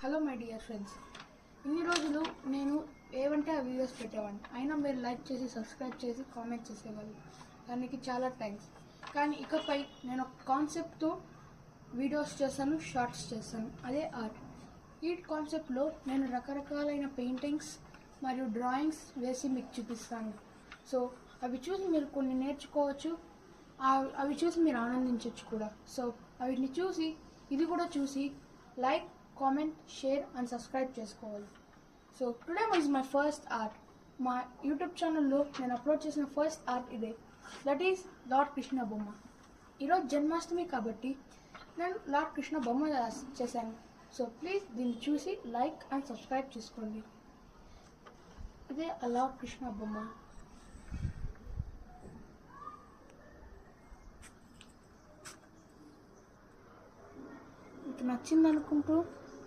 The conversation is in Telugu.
హలో మై డియర్ ఫ్రెండ్స్, ఇన్ని రోజులు నేను ఏవంటే ఆ వీడియోస్ పెట్టేవాడిని. అయినా మీరు లైక్ చేసి సబ్స్క్రైబ్ చేసి కామెంట్ చేసేవాళ్ళు. దానికి చాలా థ్యాంక్స్. కానీ ఇకపై నేను ఒక కాన్సెప్ట్తో వీడియోస్ చేస్తాను, షార్ట్స్ చేస్తాను. అదే ఆర్ట్. ఈ కాన్సెప్ట్లో నేను రకరకాలైన పెయింటింగ్స్ మరియు డ్రాయింగ్స్ వేసి మీకు చూపిస్తాను. సో అవి చూసి మీరు కొన్ని నేర్చుకోవచ్చు, అవి చూసి మీరు ఆనందించవచ్చు కూడా. సో అవిటిని చూసి ఇది కూడా చూసి like, comment, share and subscribe చేసుకోవాలి. So today was my first art. మా యూట్యూబ్ ఛానల్లో నేను అప్లోడ్ చేసిన ఫస్ట్ ఆర్ట్ ఇదే. దట్ ఈస్ లార్డ్ కృష్ణ బొమ్మ. ఈరోజు జన్మాష్టమి కాబట్టి నేను లార్డ్ కృష్ణ బొమ్మ చేశాను. సో ప్లీజ్ దీన్ని చూసి లైక్ అండ్ సబ్స్క్రైబ్ చేసుకోండి. ఇదే లార్డ్ కృష్ణ బొమ్మ. మీకు నచ్చింది అనుకుంటూ